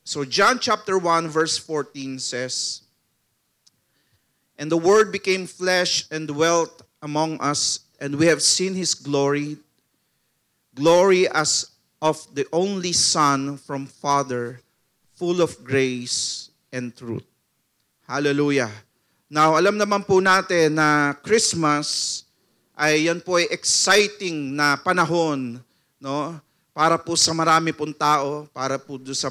So John chapter 1 verse 14 says, "And the Word became flesh and dwelt among us, and we have seen His glory, glory as of the only Son from Father, full of grace and truth." Hallelujah. Now, alam naman po natin na Christmas ay yan po ay exciting na panahon, no? Para po sa marami pong tao, para po sa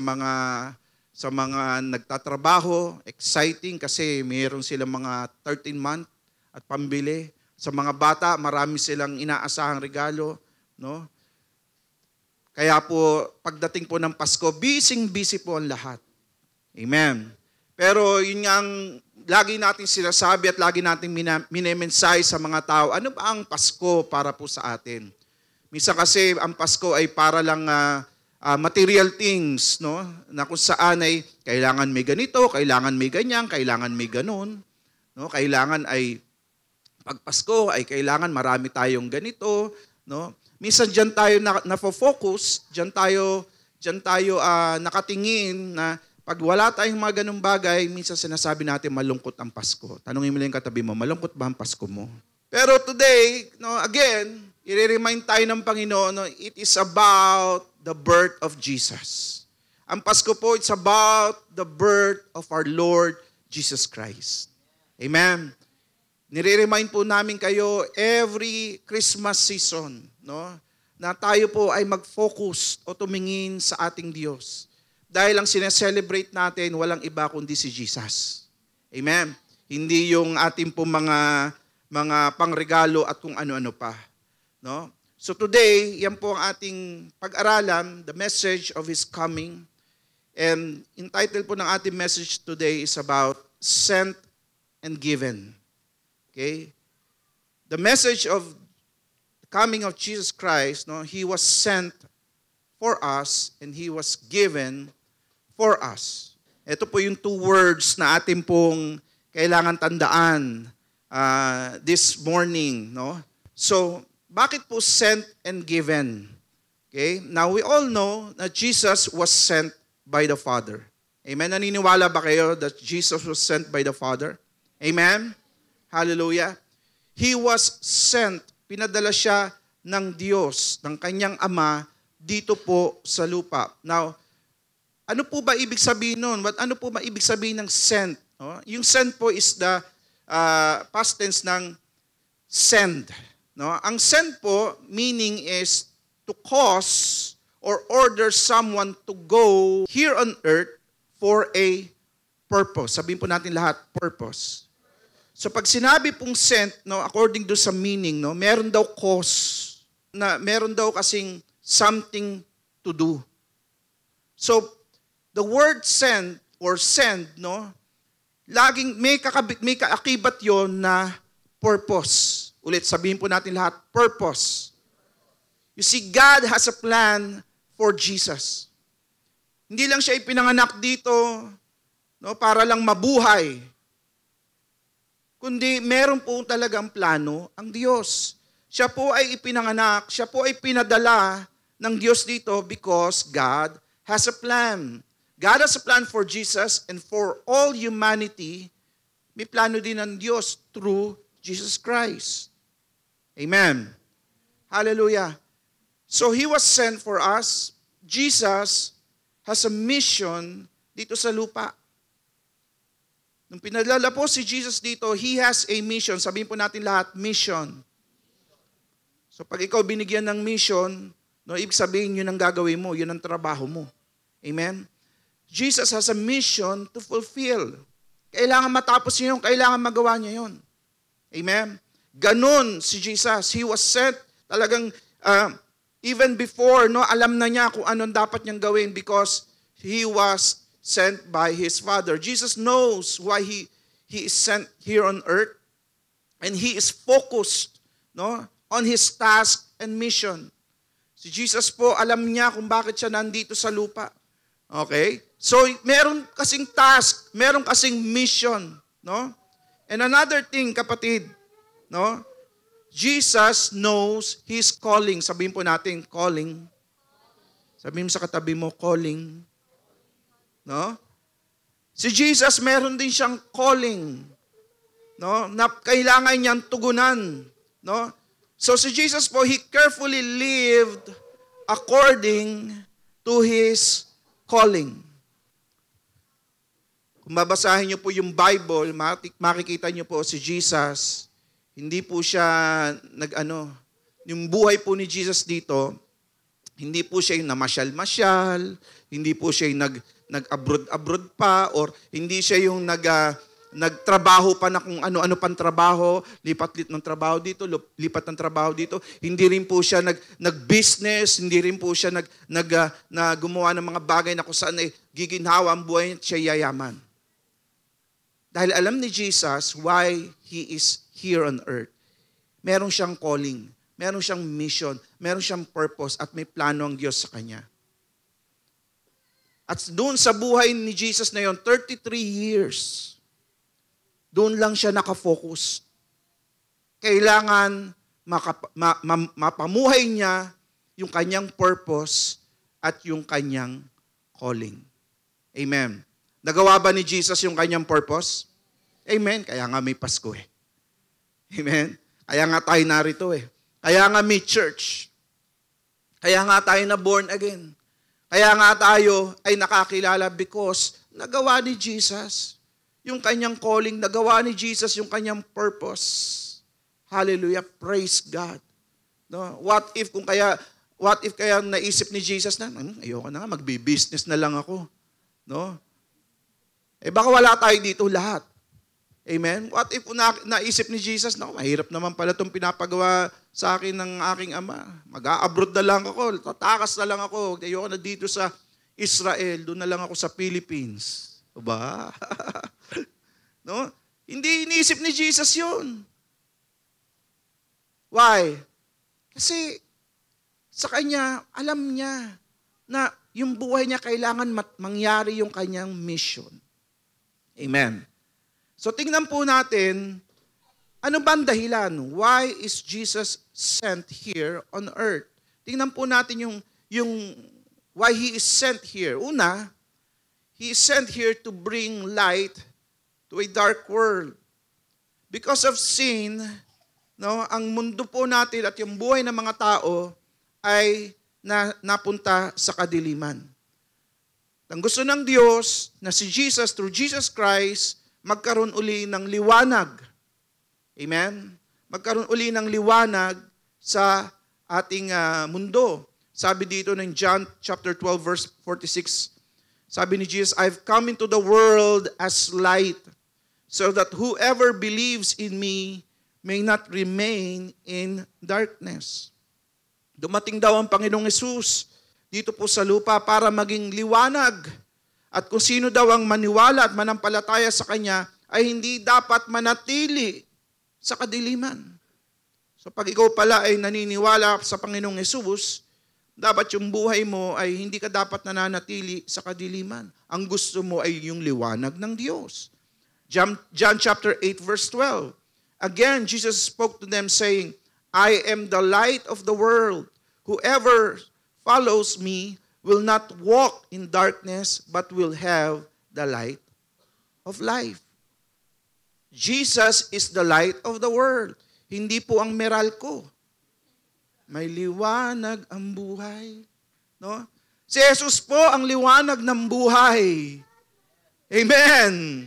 mga nagtatrabaho, exciting kasi mayroon silang mga 13-month at pambili. Sa mga bata, marami silang inaasahang regalo, no? Kaya po, pagdating po ng Pasko, busy po ang lahat. Amen. Pero yun nga ang lagi natin sinasabi at lagi natin minemensahe sa mga tao, ano ba ang Pasko para po sa atin? Minsan kasi ang Pasko ay para lang material things, no? Na kung saan ay kailangan may ganito, kailangan may ganyan, kailangan may ganun. No? Kailangan ay pag Pasko ay kailangan marami tayong ganito, no? Minsan diyan tayo na-focus, diyan tayo nakatingin na pag wala tayong mga ganung bagay, minsan sinasabi natin malungkot ang Pasko. Tanungin mo lang yung katabi mo, malungkot ba ang Pasko mo? Pero today, no, again, i-remind tayo ng Panginoon, no, it is about the birth of Jesus. Ang Pasko po, it's about the birth of our Lord Jesus Christ. Amen. Nire-remind po namin kayo every Christmas season, no, na tayo po ay mag-focus o tumingin sa ating Diyos. Dahil ang sineselebrate natin, walang iba kundi si Jesus. Amen? Hindi yung ating po mga pangregalo at kung ano-ano pa. No? So today, yan po ang ating pag-aralan, the message of His coming. And entitled po ng ating message today is about sent and given. Okay? The message of the coming of Jesus Christ, no, He was sent for us and He was given for us. Ito po yung two words na atin pong kailangan tandaan this morning, no? So, bakit po sent and given? Okay? Now, we all know that Jesus was sent by the Father. Amen? Naniniwala ba kayo that Jesus was sent by the Father? Amen? Hallelujah. He was sent. Pinadala siya ng Diyos, ng kanyang Ama, dito po sa lupa. Now, ano po ba ibig sabihin nun? Ano po ba ibig sabihin ng sent? No? Yung sent po is the past tense ng send. No? Ang send po, meaning is to cause or order someone to go here on earth for a purpose. Sabihin po natin lahat, purpose. So pag sinabi pong sent, no, according to sa meaning, no, meron daw cause, na meron daw kasing something to do. So, the word send or send, no, laging may kaakibat yon na purpose. Ulit, sabihin po natin lahat, purpose. You see, God has a plan for Jesus. Hindi lang siya ipinanganak dito, no, para lang mabuhay. Kundi meron po talagang plano ang Diyos. Siya po ay ipinanganak, siya po ay pinadala ng Diyos dito because God has a plan. God has a plan for Jesus and for all humanity. May plano din ng Diyos through Jesus Christ. Amen. Hallelujah. So He was sent for us. Jesus has a mission dito sa lupa. Nung pinadala po si Jesus dito, He has a mission. Sabihin po natin lahat, mission. So pag ikaw binigyan ng mission, no, ibig sabihin yun ang gagawin mo, yun ang trabaho mo. Amen? Jesus has a mission to fulfill. Kailangan matapos niya yun, kailangan magawa niya yun. Amen? Ganon si Jesus. He was sent talagang even before, no, alam na niya kung anong dapat niyang gawin because He was sent by His Father. Jesus knows why He is sent here on earth and He is focused, no, on His task and mission. Si Jesus po, alam niya kung bakit siya nandito sa lupa. Okay? So, meron kasing task, meron kasing mission, no? And another thing, kapatid, no? Jesus knows His calling. Sabihin po natin, calling. Sabihin mo sa katabi mo, calling. No? Si Jesus, meron din siyang calling, no? Na kailangan niyang tugunan, no? So si Jesus po, he carefully lived according to his calling. Kung babasahin niyo po yung Bible, makikita niyo po si Jesus, hindi po siya yung buhay po ni Jesus dito, hindi po siya yung namasyal-masyal, hindi po siya yung nag-abroad pa, or hindi siya yung nagtrabaho pa na kung ano-ano pang trabaho, lipat-lit ng trabaho dito, lipat ng trabaho dito. Hindi rin po siya nag-business, hindi rin po siya na gumawa ng mga bagay na kung saan giginhawa ang buhay, siya yayaman. Dahil alam ni Jesus why He is here on earth. Meron siyang calling, meron siyang mission, meron siyang purpose, at may plano ang Diyos sa Kanya. At doon sa buhay ni Jesus na yon, 33 years, doon lang siya nakafocus. Kailangan mapamuhay niya yung kanyang purpose at yung kanyang calling. Amen. Nagawa ba ni Jesus yung kanyang purpose? Amen. Kaya nga may Pasko eh. Amen. Kaya nga tayo narito eh. Kaya nga may church. Kaya nga tayo na born again. Kaya nga tayo ay nakakilala because nagawa ni Jesus yung kanyang calling, nagawa ni Jesus yung kanyang purpose. Hallelujah. Praise God. No? What if kaya naisip ni Jesus na, ayoko na nga, magbi-business na lang ako. No? Baka wala tayo dito lahat. Amen? What if naisip ni Jesus, mahirap naman pala itong pinapagawa sa akin ng aking ama. Mag-a-abroad na lang ako, tatakas na lang ako. Ayoko na dito sa Israel, doon na lang ako sa Philippines. Ba? No? Hindi iniisip ni Jesus yun. Why? Kasi sa kanya, alam niya na yung buhay niya kailangan mangyari yung kanyang mission. Amen. So tingnan po natin, ano ba ang dahilan? Why is Jesus sent here on earth? Tingnan po natin yung why He is sent here. Una, He is sent here to bring light to a dark world. Because of sin, no, ang mundo po natin at yung buhay ng mga tao ay napunta sa kadiliman. Ang gusto ng Diyos na si Jesus, through Jesus Christ, magkaroon uli ng liwanag. Amen? Magkaroon uli ng liwanag sa ating mundo. Sabi dito ng John chapter 12 verse 46, sabi ni Jesus, I've come into the world as light, so that whoever believes in me may not remain in darkness. Dumating daw ang Panginoong Hesus dito po sa lupa para maging liwanag. At kung sino daw ang maniwala at manampalataya sa Kanya ay hindi dapat manatili sa kadiliman. So pag ikaw pala ay naniniwala sa Panginoong Hesus, dapat yung buhay mo ay hindi ka dapat nananatili sa kadiliman. Ang gusto mo ay yung liwanag ng Diyos. John chapter 8 verse 12. Again, Jesus spoke to them saying, I am the light of the world. Whoever follows me will not walk in darkness, but will have the light of life. Jesus is the light of the world. Hindi po ang Meralco. May liwanag ang buhay. No? Si Jesus po ang liwanag ng buhay. Amen.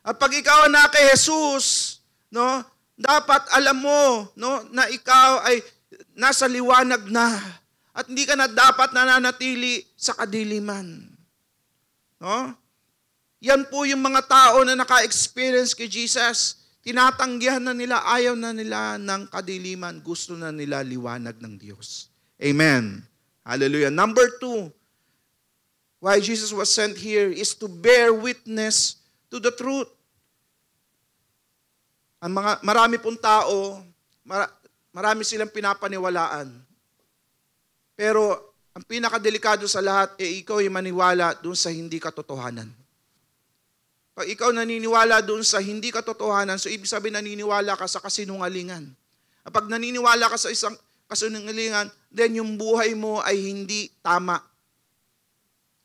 At pag ikaw na kay Jesus, no, dapat alam mo, no, na ikaw ay nasa liwanag na. At hindi ka na dapat nananatili sa kadiliman. No? Yan po yung mga tao na naka-experience kay Jesus. Tinatanggihan na nila, ayaw na nila ng kadiliman. Gusto na nila liwanag ng Diyos. Amen. Hallelujah. Number 2, why Jesus was sent here is to bear witness to the truth. Ang marami pong tao, marami silang pinapaniwalaan. Pero ang pinakadelikado sa lahat, ikaw ay maniwala doon sa hindi katotohanan. Pag ikaw naniniwala doon sa hindi katotohanan, so ibig sabihin naniniwala ka sa kasinungalingan. Kapag naniniwala ka sa isang kasinungalingan, then yung buhay mo ay hindi tama.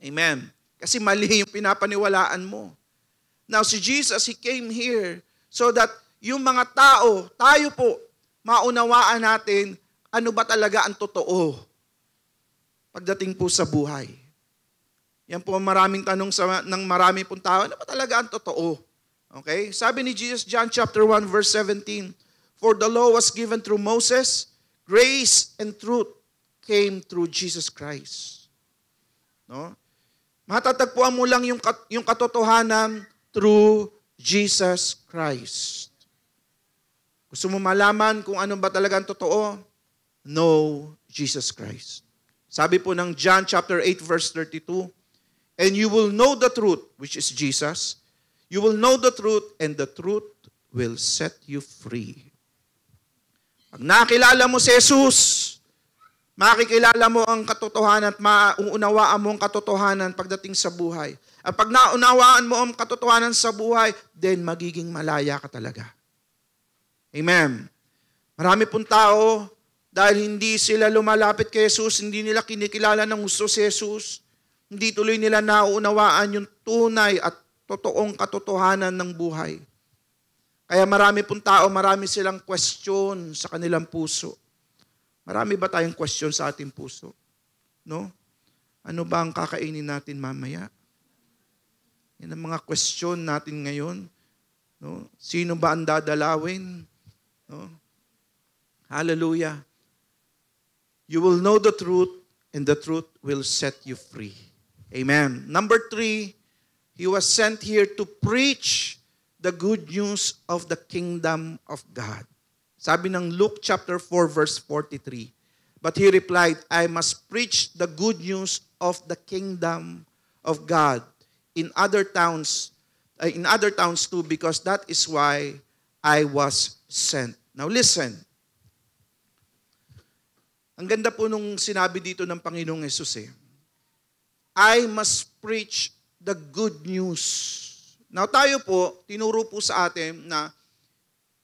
Amen. Kasi mali yung pinapaniwalaan mo. Now, si Jesus, He came here so that yung mga tao, tayo po, maunawaan natin ano ba talaga ang totoo pagdating po sa buhay. Yan po maraming tanong ng marami pong tao, ano ba talaga ang totoo? Okay? Sabi ni Jesus, John chapter 1, verse 17, "For the law was given through Moses, grace and truth came through Jesus Christ." No? Matatagpuan mo lang yung katotohanan through Jesus Christ. Gusto mo malaman kung ano ba talaga ang totoo? Know Jesus Christ. Sabi po ng John chapter 8 verse 32, "And you will know the truth," which is Jesus. "You will know the truth, and the truth will set you free." Pag nakilala mo si Jesus, makikilala mo ang katotohanan at mauunawaan mo ang katotohanan pagdating sa buhay. At pag naunawaan mo ang katotohanan sa buhay, then magiging malaya ka talaga. Amen. Marami pong tao, dahil hindi sila lumalapit kay Jesus, hindi nila kinikilala ng gusto si Jesus, hindi tuloy nila nauunawaan yung tunay at totoong katotohanan ng buhay. Kaya marami pong tao, marami silang question sa kanilang puso. Marami ba tayong question sa ating puso? No? Ano ba ang kakainin natin mamaya? Yan ang mga question natin ngayon. No? Sino ba ang dadalawin? No? Hallelujah. You will know the truth, and the truth will set you free. Amen. Number 3, He was sent here to preach the good news of the kingdom of God. Sabi ng Luke chapter 4 verse 43, "But He replied, I must preach the good news of the kingdom of God in other towns too, because that is why I was sent." Now listen. Ang ganda po nung sinabi dito ng Panginoong Hesus I must preach the good news. Now tayo po, tinuro po sa atin na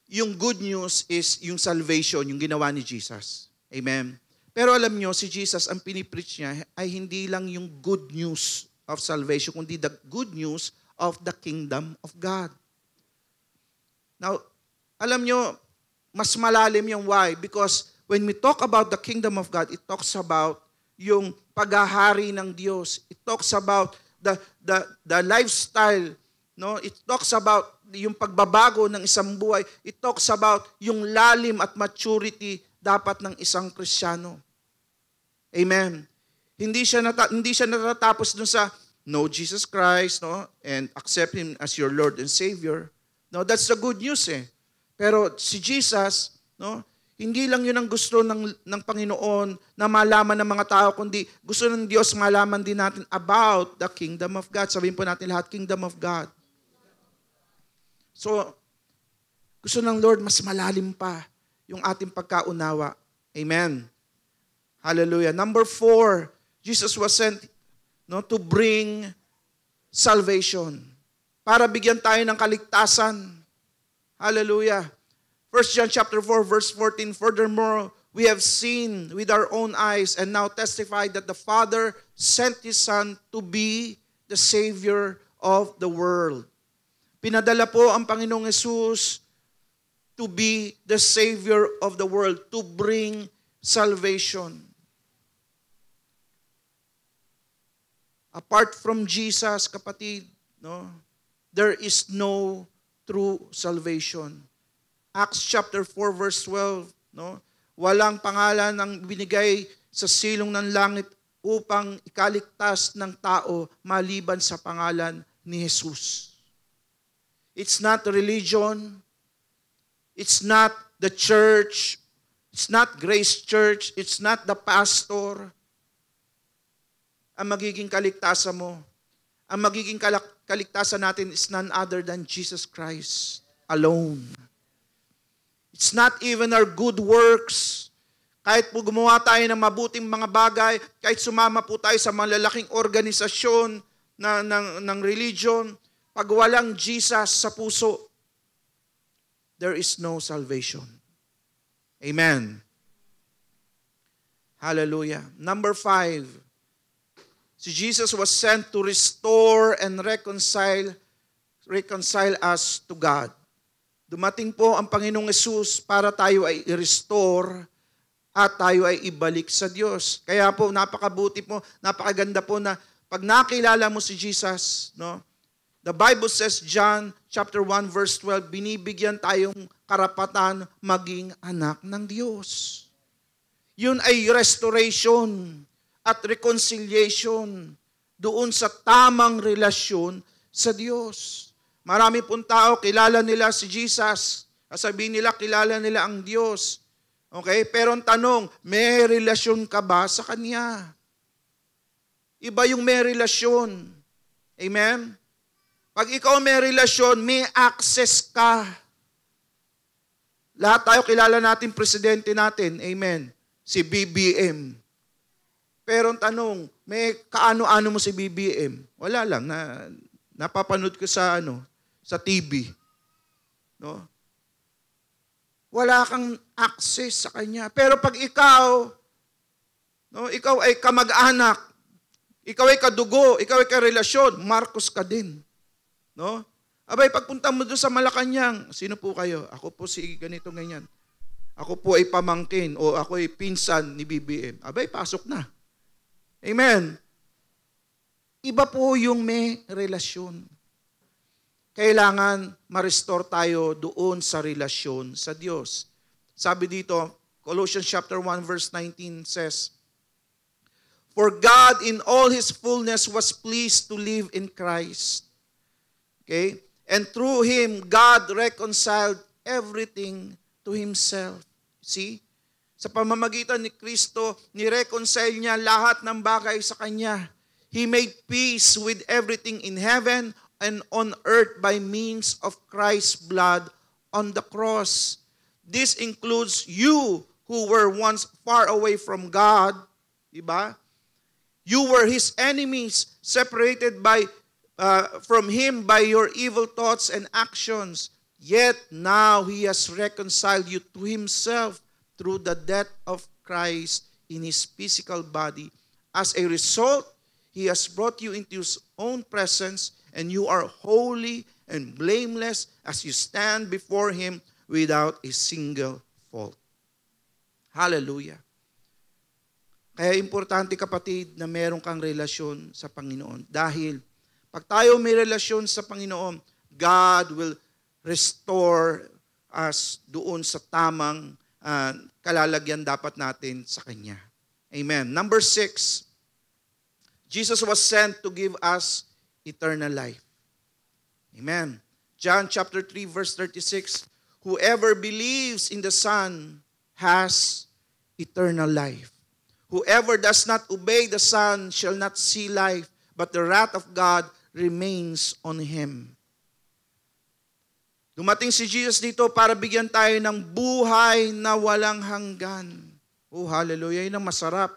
yung good news is yung salvation, yung ginawa ni Jesus. Amen. Pero alam nyo, si Jesus, ang pinipreach niya ay hindi lang yung good news of salvation, kundi the good news of the kingdom of God. Now, alam nyo, mas malalim yung why. Because when we talk about the kingdom of God, it talks about yung paghahari ng Diyos. It talks about the lifestyle. No? It talks about yung pagbabago ng isang buhay. It talks about yung lalim at maturity dapat ng isang Kristiyano. Amen. Hindi siya natatapos dun sa know Jesus Christ, no, and accept Him as your Lord and Savior. No, that's the good news Pero si Jesus, no, hindi lang yun ang gusto ng Panginoon na malaman ng mga tao, kundi gusto ng Diyos malaman din natin about the kingdom of God. Sabihin po natin lahat, kingdom of God. So, gusto ng Lord mas malalim pa yung ating pagkaunawa. Amen. Hallelujah. Number 4, Jesus was sent to bring salvation. Para bigyan tayo ng kaligtasan. Hallelujah. 1 John chapter 4 verse 14, "Furthermore, we have seen with our own eyes and now testify that the Father sent His Son to be the Savior of the world." Pinadala po ang Panginoong Hesus to be the Savior of the world, to bring salvation. Apart from Jesus, kapatid, no, there is no true salvation. Acts chapter 4 verse 12, no, walang pangalan ang binigay sa silong ng langit upang ikaligtas ng tao maliban sa pangalan ni Jesus. It's not religion. It's not the church. It's not Grace Church. It's not the pastor. Ang magiging kaligtasan mo, ang magiging kaligtasan natin is none other than Jesus Christ alone. It's not even our good works. Kahit po gumawa tayo ng mabuting mga bagay, kahit sumama po tayo sa malalaking organisasyon ng religion, pag walang Jesus sa puso, there is no salvation. Amen. Hallelujah. Number 5, Si Jesus was sent to restore and reconcile us to God. Dumating po ang Panginoong Hesus para tayo ay i-restore at tayo ay ibalik sa Diyos. Kaya po napakabuti po, napakaganda po na pag nakilala mo si Jesus, no? The Bible says, John chapter 1 verse 12, binibigyan tayong karapatan maging anak ng Diyos. Yun ay restoration at reconciliation doon sa tamang relasyon sa Diyos. Marami pong tao, kilala nila si Jesus. Sabihin nila, kilala nila ang Diyos. Okay? Pero ang tanong, may relasyon ka ba sa Kanya? Iba yung may relasyon. Amen? Pag ikaw may relasyon, may access ka. Lahat tayo kilala natin presidente natin. Amen? Si BBM. Pero ang tanong, may kaano-ano mo si BBM? Wala lang. Napapanood ko sa TV. No? Wala kang access sa kanya. Pero pag ikaw, no, ikaw ay kamag-anak, ikaw ay kadugo, ikaw ay karelasyon, Marcos ka din. No? Abay, pagpunta mo doon sa Malacanang, sino po kayo? Ako po si ganito ganyan. Ako po ay pamangkin o ako ay pinsan ni BBM. Abay, pasok na. Amen. Iba po yung may relasyon. Kailangan ma-restore tayo doon sa relasyon sa Diyos. Sabi dito, Colossians chapter 1 verse 19 says, "For God in all His fullness was pleased to live in Christ." Okay? And through Him, God reconciled everything to Himself. See? Sa pamamagitan ni Kristo, ni-reconcile niya lahat ng bagay sa Kanya. He made peace with everything in heaven and on earth by means of Christ's blood on the cross. This includes you who were once far away from God. Diba? You were His enemies, separated from Him by your evil thoughts and actions. Yet now He has reconciled you to Himself through the death of Christ in His physical body. As a result, He has brought you into His own presence, and you are holy and blameless as you stand before Him without a single fault. Hallelujah. Kaya importante, kapatid, na meron kang relasyon sa Panginoon. Dahil pag tayo may relasyon sa Panginoon, God will restore us doon sa tamang kalalagyan dapat natin sa Kanya. Amen. Number 6, Jesus was sent to give us eternal life. Amen. John chapter 3 verse 36, "Whoever believes in the Son has eternal life. Whoever does not obey the Son shall not see life, but the wrath of God remains on him." Dumating si Jesus dito para bigyan tayo ng buhay na walang hanggan. Oh, hallelujah. Yun ang masarap.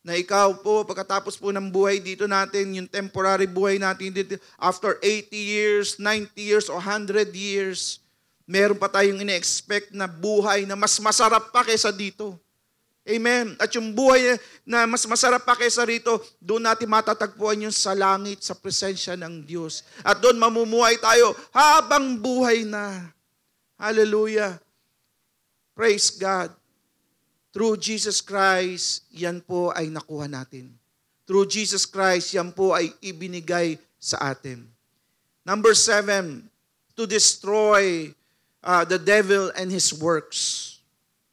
Na ikaw po, pagkatapos po ng buhay dito natin, yung temporary buhay natin dito, after 80 years, 90 years, o 100 years, meron pa tayong ine-expect na buhay na mas masarap pa kaysa dito. Amen. At yung buhay na mas masarap pa kaysa rito, doon natin matatagpuan yung sa langit, sa presensya ng Diyos. At doon mamumuhay tayo habang buhay na. Hallelujah. Praise God. Through Jesus Christ, yan po ay nakuha natin. Through Jesus Christ, yan po ay ibinigay sa atin. Number 7, to destroy the devil and his works.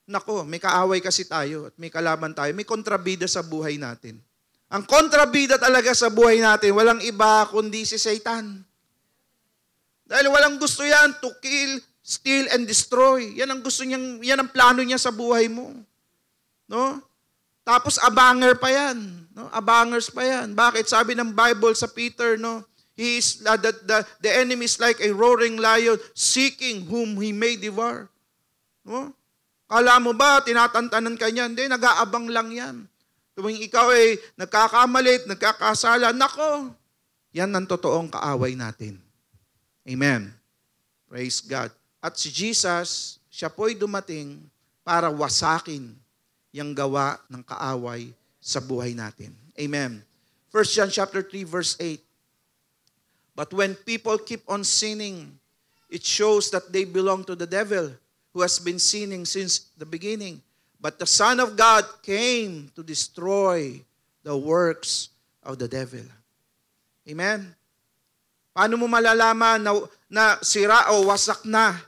Nako, may kaaway kasi tayo at may kalaban tayo. May kontrabida sa buhay natin. Ang kontrabida talaga sa buhay natin, walang iba kundi si Satan. Dahil walang gusto yan, to kill, steal, and destroy. Yan ang gusto niyang, yan ang plano niya sa buhay mo. No? Tapos abanger pa yan. No? Abangers pa yan. Bakit? Sabi ng Bible sa Peter, no? He is, the enemy is like a roaring lion seeking whom he may devour. No? Kala mo ba, tinatantanan ka niyan? Hindi, nag-aabang lang yan. Tuwing ikaw ay nagkakamalit, nagkakasala, nako, yan ang totoong kaaway natin. Amen. Praise God. At si Jesus, siya po'y dumating para wasakin yung gawa ng kaaway sa buhay natin. Amen. 1 John chapter 3 verse 8. But when people keep on sinning, it shows that they belong to the devil who has been sinning since the beginning. But the Son of God came to destroy the works of the devil. Amen? Paano mo malalaman na sira o wasak na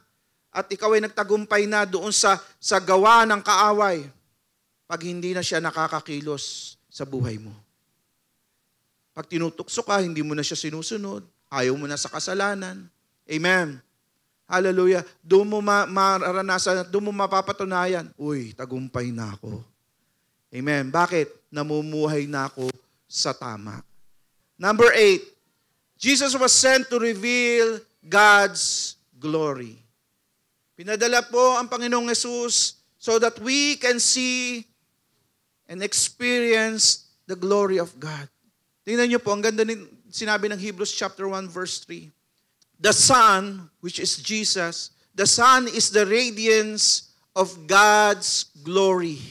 at ikaw ay nagtagumpay na doon sa gawa ng kaaway pag hindi na siya nakakakilos sa buhay mo? Pag tinutukso ka, hindi mo na siya sinusunod, ayaw mo na sa kasalanan. Amen. Hallelujah. Doon mo mararanasan, doon mo mapapatunayan, uy, tagumpay na ako. Amen. Bakit? Namumuhay na ako sa tama. Number 8, Jesus was sent to reveal God's glory. Pinadala po ang Panginoong Yesus so that we can see and experience the glory of God. Tingnan niyo po, ang ganda sinabi ng Hebrews chapter 1 verse 3. The Son, which is Jesus, the Son is the radiance of God's glory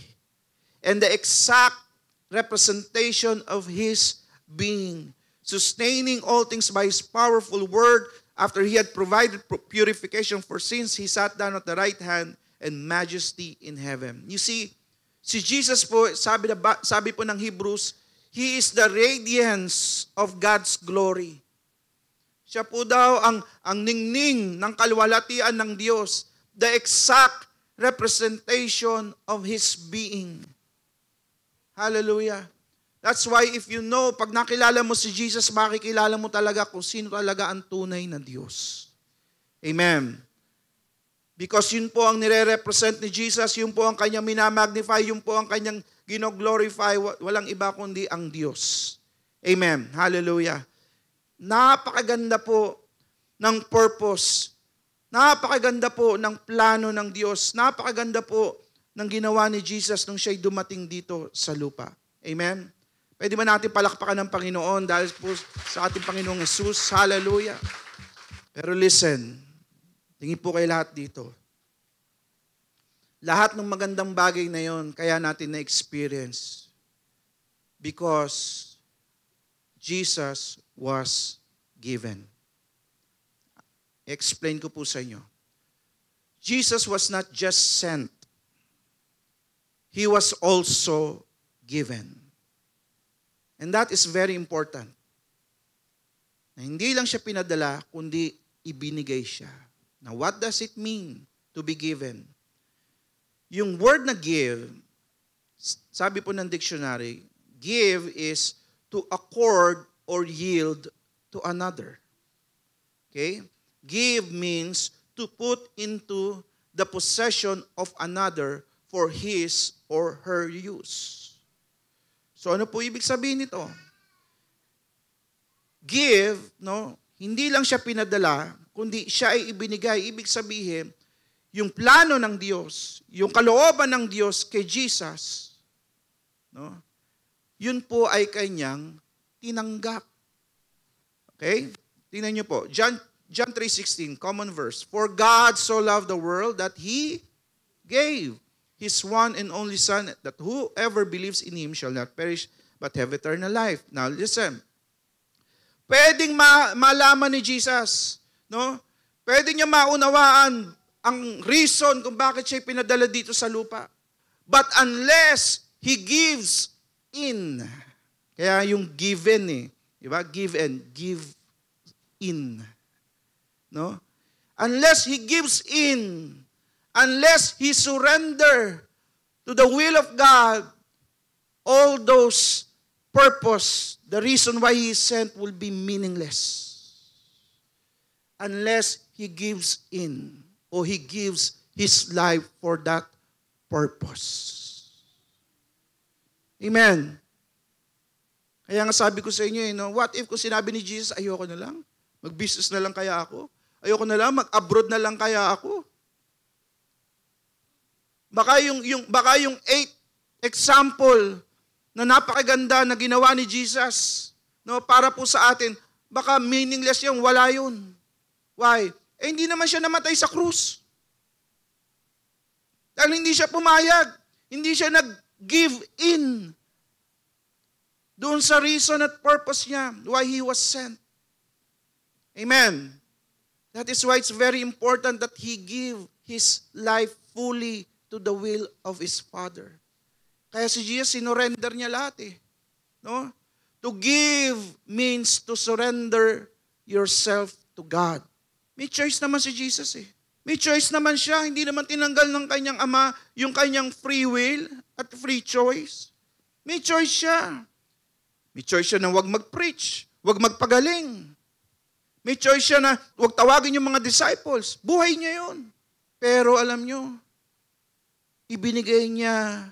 and the exact representation of His being, sustaining all things by His powerful word. After He had provided purification for sins, He sat down at the right hand and majesty in heaven. You see, si Jesus po, sabi po ng Hebrews, He is the radiance of God's glory. Siya po daw ang ningning ng kaluwalhatian ng Diyos, the exact representation of His being. Hallelujah. That's why if you know, pag nakilala mo si Jesus, makikilala mo talaga kung sino talaga ang tunay na Diyos. Amen. Because yun po ang nire-represent ni Jesus, yun po ang kanyang minamagnify, yun po ang kanyang gino-glorify, walang iba kundi ang Diyos. Amen. Hallelujah. Napakaganda po ng purpose. Napakaganda po ng plano ng Diyos. Napakaganda po ng ginawa ni Jesus nung siya'y dumating dito sa lupa. Amen. Pwede ba natin palakpakan ng Panginoon dahil po sa ating Panginoong Jesus? Hallelujah. Pero listen, tingin po kayo lahat dito. Lahat ng magandang bagay na yon, kaya natin na-experience. Because Jesus was given. Explain ko po sa inyo. Jesus was not just sent. He was also given. And that is very important. Na hindi lang siya pinadala, kundi ibinigay siya. Now, what does it mean to be given? Yung word na give, sabi po ng dictionary, give is to accord or yield to another. Okay? Give means to put into the possession of another for his or her use. So ano po ibig sabihin nito? Give, no? Hindi lang siya pinadala, kundi siya ay ibinigay. Ibig sabihin, yung plano ng Diyos, yung kalooban ng Diyos kay Jesus, no? Yun po ay kanyang tinanggap. Okay? Tingnan niyo po. John 3:16, common verse. For God so loved the world that He gave His one and only Son, that whoever believes in Him shall not perish but have eternal life. Now listen. Pwedeng malaman ni Jesus, no? Pwede niya maunawaan ang reason kung bakit siya pinadala dito sa lupa. But unless He gives in, kaya yung given diba? Give and give in. No? Unless He gives in, unless He surrender to the will of God, all those purpose, the reason why He is sent will be meaningless. Unless He gives in, or He gives His life for that purpose. Amen. Kaya nga sabi ko sa inyo, what if kung sinabi ni Jesus, ayoko na lang, mag-business na lang kaya ako? Ayoko na lang, mag-abroad na lang kaya ako? Baka yung 8 example na napakaganda na ginawa ni Jesus, no, para po sa atin, baka meaningless yung wala yun. Why? Hindi naman siya namatay sa krus. Dahil hindi siya pumayag. Hindi siya nag-give in. Doon sa reason at purpose niya, why He was sent. Amen. That is why it's very important that He give His life fully to the will of His Father. Kaya si Jesus, sinurrender niya lahat eh. No? To give means to surrender yourself to God. May choice naman si Jesus eh. May choice naman siya. Hindi naman tinanggal ng kanyang ama yung kanyang free will at free choice. May choice siya. May choice siya na huwag mag-preach, huwag magpagaling. May choice siya na huwag tawagin yung mga disciples. Buhay niya yun. Pero alam nyo, ibinigay niya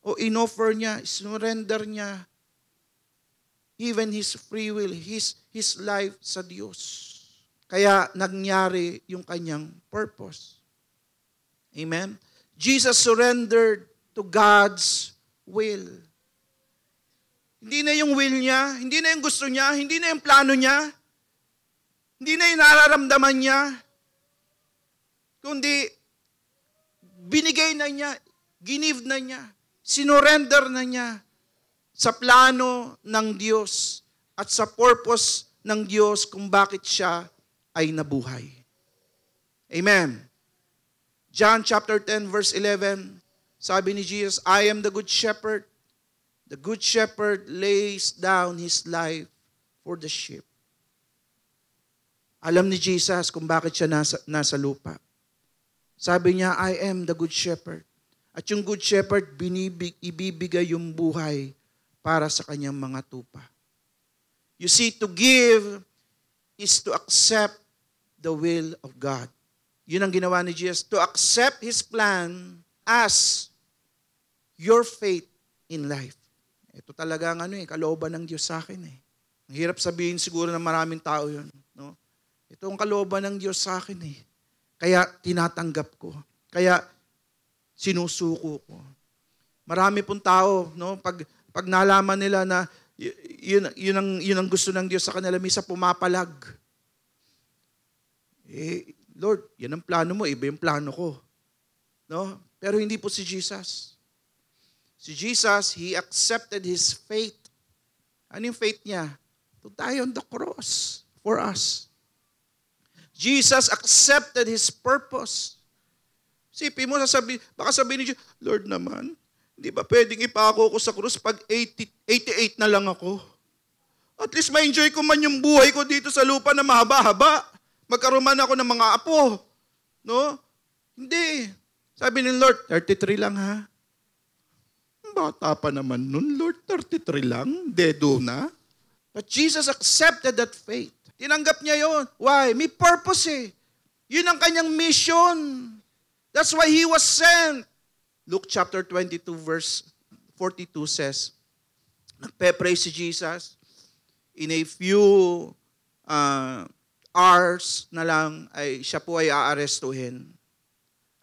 o inoffer niya, surrender niya even His free will, His life sa Diyos. Kaya nangyari yung kanyang purpose. Amen? Jesus surrendered to God's will. Hindi na yung will niya, hindi na yung gusto niya, hindi na yung plano niya, hindi na yung nararamdaman niya, kundi binigay na niya, ginive na niya, sinurrender na niya sa plano ng Diyos at sa purpose ng Diyos kung bakit siya ay nabuhay. Amen. John chapter 10 verse 11, sabi ni Jesus, I am the good shepherd. The good shepherd lays down his life for the sheep. Alam ni Jesus kung bakit siya nasa lupa. Sabi niya, I am the good shepherd. At yung good shepherd, ibibigay yung buhay para sa kanyang mga tupa. You see, to give is to accept the will of God. Yun ang ginawa ni Jesus. To accept His plan as your faith in life. Ito talaga ang kalooban ng Diyos sa akin eh. Ang hirap sabihin siguro ng maraming tao yun. No? Ito ang kalooban ng Diyos sa akin eh. Kaya tinatanggap ko. Kaya sinusuko ko. Marami pong tao, no, pag nalaman nila na yun ang gusto ng Diyos sa kanila, misa pumapalag. Lord, yan ang plano mo, iba yung plano ko. No? Pero hindi po si Jesus. Si Jesus, He accepted His faith. Ano yung faith niya? To die on the cross for us. Jesus accepted His purpose. Sipin mo, baka sabihin ni Jesus, Lord naman, hindi ba pwedeng ipako ko sa krus pag 88 na lang ako? At least ma-enjoy ko man yung buhay ko dito sa lupa na mahaba-haba. Magkaroon man ako ng mga apo. No? Hindi. Sabi ni Lord, 33 lang ha? Bata pa naman nun, Lord, 33 lang? Dedo na? But Jesus accepted that faith. Tinanggap niya yon. Why? May purpose eh. Yun ang kanyang mission. That's why He was sent. Luke chapter 22 verse 42 says, nagpe-pray si Jesus, in a few hours na lang ay siya po ay aarestuhin.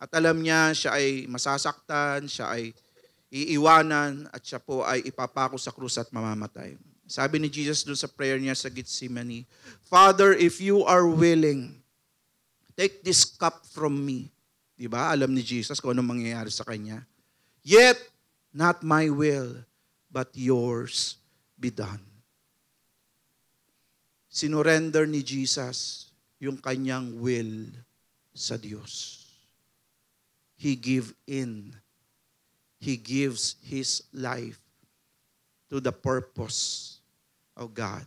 At alam niya siya ay masasaktan, siya ay iiwanan, at siya po ay ipapako sa krus at mamamatay. Sabi ni Jesus doon sa prayer niya sa Gethsemane, Father, if you are willing, take this cup from me. Diba? Alam ni Jesus kung anong mangyayari sa kanya. Yet, not my will, but yours be done. Sinurrender ni Jesus yung kanyang will sa Diyos. He give in. He gives His life to the purpose of God.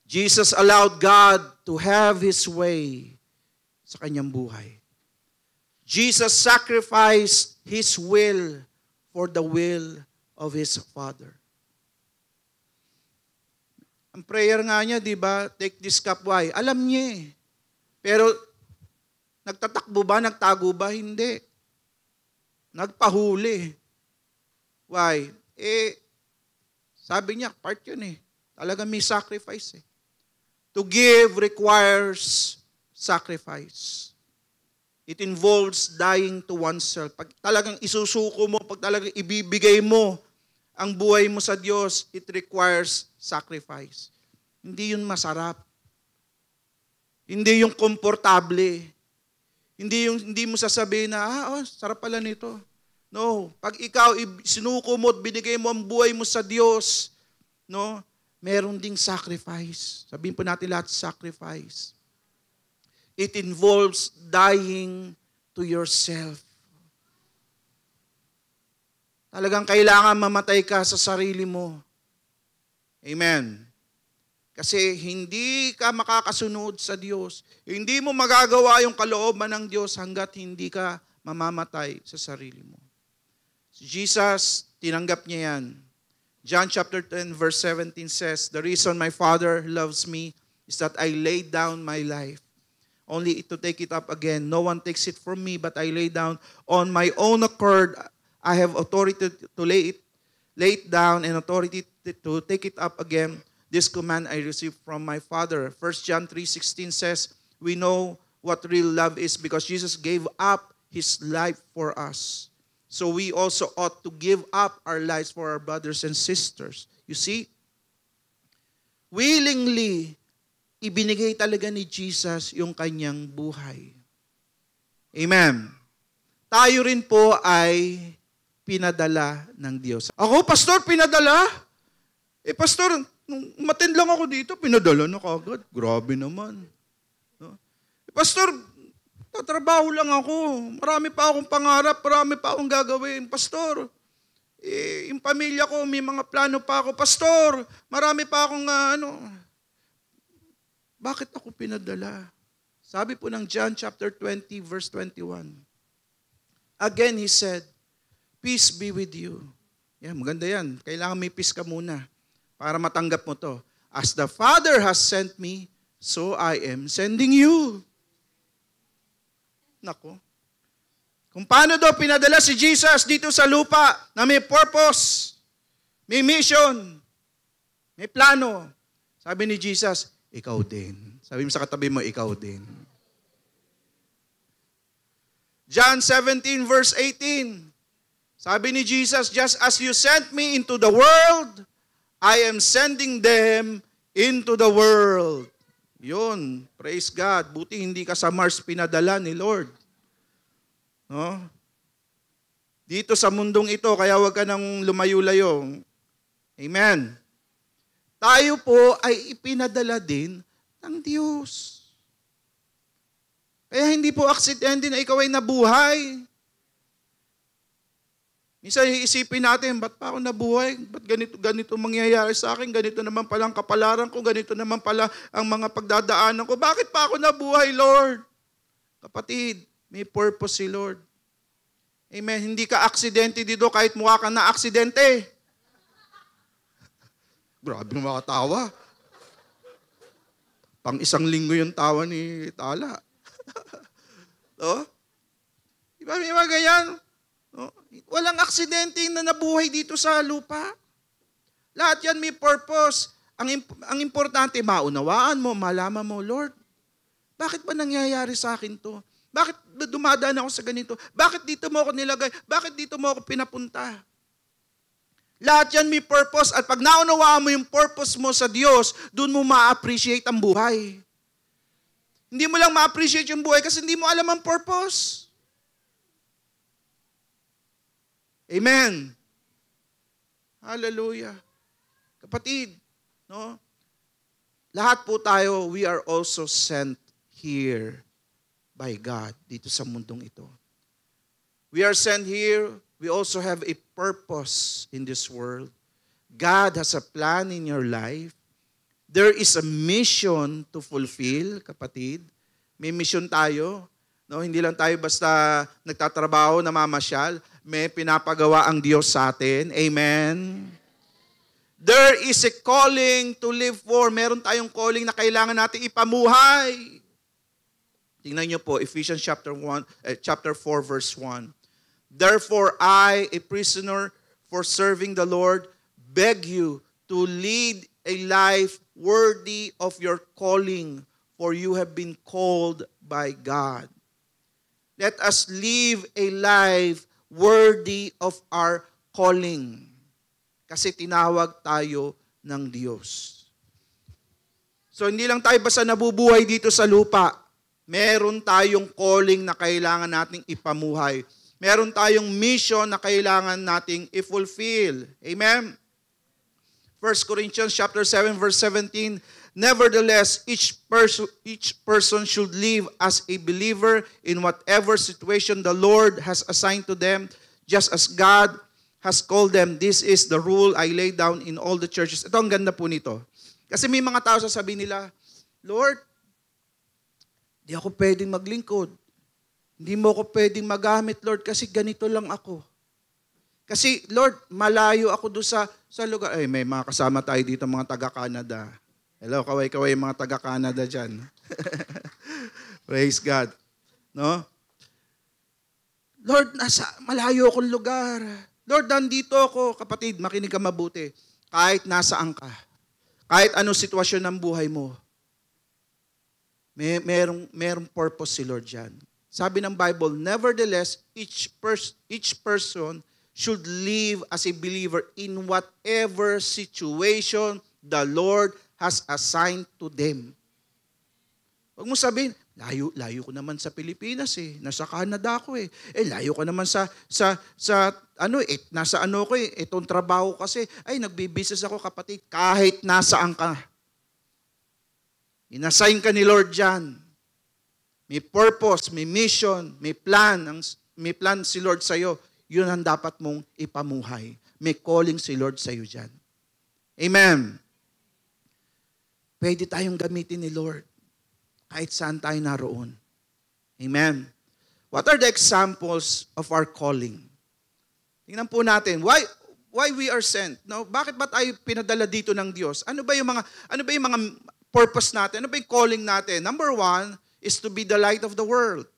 Jesus allowed God to have His way sa kanyang buhay. Jesus sacrificed His will for the will of His Father. Ang prayer nga niya, di ba, take this cup, why? Alam niya eh. Pero, nagtatakbo ba, nagtago ba? Hindi. Nagpahuli. Why? Sabi niya, part yun eh. Talagang may sacrifice eh. To give requires sacrifice. It involves dying to oneself. Pag talagang isusuko mo, pag talagang ibibigay mo ang buhay mo sa Diyos, it requires sacrifice. Hindi yun masarap. Hindi yung komportable. Hindi mo sasabihin na, sarap pala nito. No, pag ikaw sinuko mo at binigay mo ang buhay mo sa Diyos, no, meron ding sacrifice. Sabihin po natin lahat, sacrifice. It involves dying to yourself. Talagang kailangan mamatay ka sa sarili mo. Amen. Kasi hindi ka makakasunod sa Diyos. Hindi mo magagawa yung kalooban ng Diyos hanggat hindi ka mamamatay sa sarili mo. Si Jesus, tinanggap niya yan. John chapter 10 verse 17 says, "The reason my Father loves me is that I laid down my life, only to take it up again. No one takes it from me, but I lay down on my own accord. I have authority to lay it down and authority to take it up again. This command I received from my Father." 1 John 3:16 says, we know what real love is because Jesus gave up His life for us. So we also ought to give up our lives for our brothers and sisters. You see? Willingly, ibinigay talaga ni Jesus yung kanyang buhay. Amen. Tayo rin po ay pinadala ng Diyos. Ako, pastor, pinadala? Pastor, nung umattend lang ako dito, pinadala na kagad. Grabe naman. No? Pastor, tatrabaho lang ako. Marami pa akong pangarap, marami pa akong gagawin. Pastor, yung pamilya ko, may mga plano pa ako. Pastor, marami pa akong Bakit ako pinadala? Sabi po ng John chapter 20 verse 21. Again, He said, "Peace be with you." Yan, maganda yan. Kailangan may peace ka muna para matanggap mo to. "As the Father has sent me, so I am sending you." Nako. Kung paano daw pinadala si Jesus dito sa lupa na may purpose, may mission, may plano. Sabi ni Jesus, ikaw din. Sabi mo sa katabi mo, ikaw din. John 17 verse 18. Sabi ni Jesus, "Just as you sent me into the world, I am sending them into the world." Yun, praise God. Buti hindi ka sa Mars pinadala ni Lord. No? Dito sa mundong ito, kaya huwag ka nang lumayo-layo. Amen. Tayo po ay ipinadala din ng Diyos. Kaya hindi po aksidente na ikaw ay nabuhay. Minsan iisipin natin, ba't pa ako nabuhay? Ba't ganito mangyayari sa akin? Ganito naman pala ang kapalaran ko. Ganito naman pala ang mga pagdadaanan ko. Bakit pa ako nabuhay, Lord? Kapatid, may purpose si Lord. Amen. Hindi ka aksidente dito kahit mukha kang na-aksidente. Grabe ng mga tawa. Pang isang linggo yung tawa ni Tala. No? Diba may mga ganyan? No? Walang aksidente na nabuhay dito sa lupa. Lahat yan may purpose. Ang importante, maunawaan mo, malaman mo, Lord, bakit ba nangyayari sa akin to? Bakit dumadaan ako sa ganito? Bakit dito mo ako nilagay? Bakit dito mo ako pinapunta? Lahat yan may purpose. At pag naunawaan mo yung purpose mo sa Diyos, doon mo ma-appreciate ang buhay. Hindi mo lang ma-appreciate yung buhay kasi hindi mo alam ang purpose. Amen. Hallelujah. Kapatid, no? Lahat po tayo, we are also sent here by God dito sa mundong ito. We are sent here, we also have a purpose in this world. God has a plan in your life. There is a mission to fulfill, kapatid. May mission tayo. No, hindi lang tayo basta nagtatrabaho, namamasyal. May pinapagawa ang Diyos sa atin. Amen. There is a calling to live for. Meron tayong calling na kailangan natin ipamuhay. Tingnan niyo po, Ephesians chapter 4, verse 1. Therefore, I, a prisoner for serving the Lord, beg you to lead a life worthy of your calling, for you have been called by God. Let us live a life worthy of our calling. Kasi tinawag tayo ng Diyos. So hindi lang tayo basta nabubuhay dito sa lupa. Meron tayong calling na kailangan nating ipamuhay. Meron tayong mission na kailangan nating i-fulfill. Amen? 1 Corinthians chapter 7 verse 17, nevertheless, each person should live as a believer in whatever situation the Lord has assigned to them, just as God has called them. This is the rule I lay down in all the churches. Ito ang ganda po nito. Kasi may mga tao sasabihin nila, Lord, di ako pwedeng maglingkod. Hindi mo ako pwedeng magamit, Lord, kasi ganito lang ako. Kasi, Lord, malayo ako doon sa lugar. Ay, may mga kasama tayo dito, mga taga-Canada. Hello, kaway-kaway mga taga-Canada dyan. Praise God. No? Lord, malayo akong lugar. Lord, nandito ako. Kapatid, makinig ka mabuti. Kahit nasaan ka, kahit anong sitwasyon ng buhay mo, merong purpose si Lord dyan. Sabi ng Bible, nevertheless, each person should live as a believer in whatever situation the Lord has assigned to them. Huwag mo sabihin, layo ko naman sa Pilipinas eh. Nasa Canada ako eh. Layo ko naman nasa ano ko eh. Itong trabaho kasi, nagbibusiness ako kapatid. Kahit nasaan ka. Inassign ka ni Lord dyan. May purpose, may mission, may plan si Lord sa'yo. Yun ang dapat mong ipamuhay. May calling si Lord sa'yo dyan. Amen. Pwede tayong gamitin ni Lord kahit saan tayo naroon. Amen. What are the examples of our calling? Tingnan po natin, why we are sent? No? Bakit ba tayo pinadala dito ng Diyos? Ano ba yung mga purpose natin? Ano ba yung calling natin? Number 1 is to be the light of the world.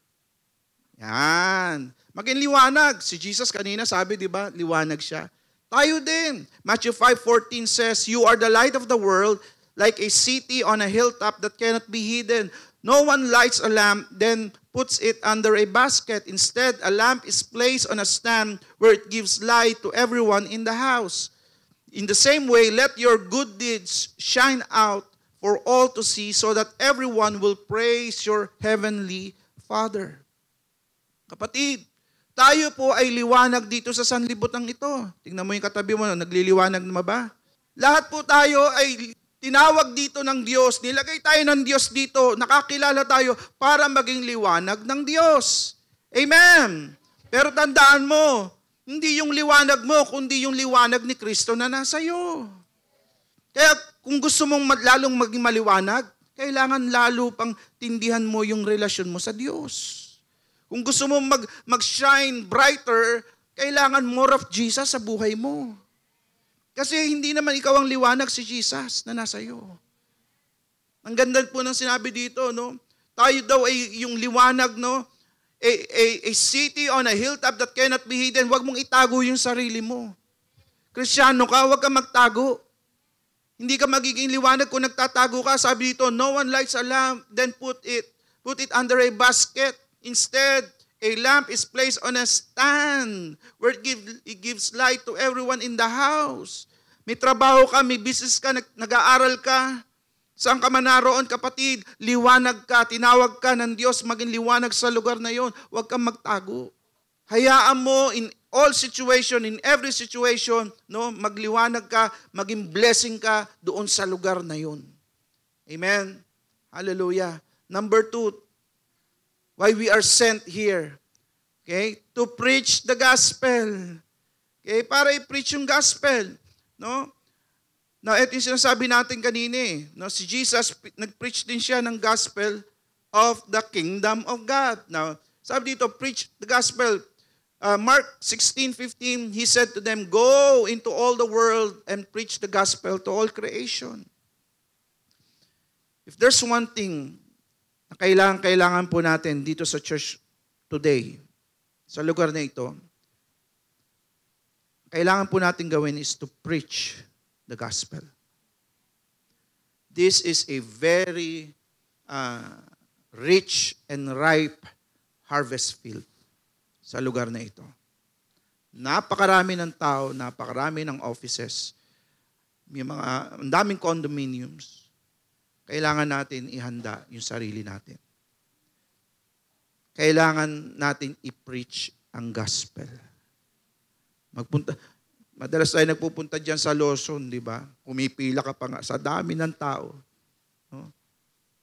Yan. Maging liwanag. Si Jesus kanina sabi, di ba, liwanag siya. Tayo din. Matthew 5:14 says, you are the light of the world, like a city on a hilltop that cannot be hidden. No one lights a lamp, then puts it under a basket. Instead, a lamp is placed on a stand where it gives light to everyone in the house. In the same way, let your good deeds shine out for all to see, so that everyone will praise your heavenly Father. Kapatid, tayo po ay liwanag dito sa sanlibutan ito. Tingnan mo yung katabi mo, nagliliwanag na ba? Lahat po tayo ay tinawag dito ng Diyos. Nilagay tayo ng Diyos dito. Nakakilala tayo para maging liwanag ng Diyos. Amen. Pero tandaan mo, hindi yung liwanag mo, kundi yung liwanag ni Kristo na nasa iyo. Kaya kung gusto mong lalong maging maliwanag, kailangan lalo pang tindihan mo yung relasyon mo sa Diyos. Kung gusto mo mag-shine brighter, kailangan more of Jesus sa buhay mo. Kasi hindi naman ikaw ang liwanag, si Jesus na nasa iyo. Ang ganda po ng sinabi dito, no? Tayo daw ay yung liwanag, no? A city on a hilltop that cannot be hidden. Huwag mong itago yung sarili mo. Kristyano ka, huwag kang magtago. Hindi ka magiging liwanag kung nagtatago ka. Sabi dito, no one lights a lamp, then put it under a basket. Instead, a lamp is placed on a stand where it gives light to everyone in the house. May trabaho ka, may business ka, nag-aaral ka. Saan ka man naroon, kapatid, liwanag ka, tinawag ka ng Diyos, maging liwanag sa lugar na yon. Huwag kang magtago. Hayaan mo in all situation, in every situation, no, magliwanag ka, maging blessing ka doon sa lugar na yon. Amen. Hallelujah. Number 2, why we are sent here. Okay? To preach the gospel. Okay? Para i-preach yung gospel. No? Now, ito yung sinasabi natin kanina eh. No? Si Jesus, nag-preach din siya ng gospel of the kingdom of God. Now, sabi dito, preach the gospel. Mark 16:15, He said to them, go into all the world and preach the gospel to all creation. If there's one thing na kailangan po natin dito sa church today, sa lugar na ito, kailangan po natin gawin is to preach the gospel. This is a very rich and ripe harvest field sa lugar na ito. Napakarami ng tao, napakarami ng offices, may ang daming condominiums. Kailangan natin ihanda yung sarili natin. Kailangan natin i-preach ang gospel. Madalas tayo nagpupunta dyan sa Lawson, di ba? Pumipila ka pa nga sa dami ng tao. No?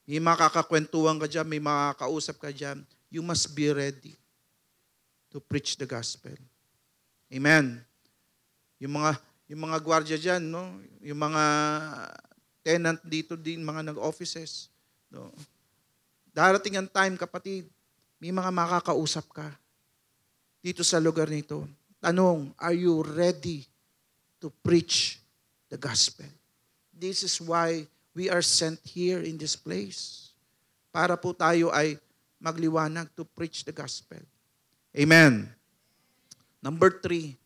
May makakakwentuhan ka dyan, may makakausap ka dyan. You must be ready to preach the gospel. Amen. Yung mga gwardiya dyan, no? Yung mga tenant dito din, mga nag-offices. No? Darating ang time, kapatid, may mga makakausap ka dito sa lugar nito. Tanong, are you ready to preach the gospel? This is why we are sent here in this place. Para po tayo ay magliwanag to preach the gospel. Amen. Number 3,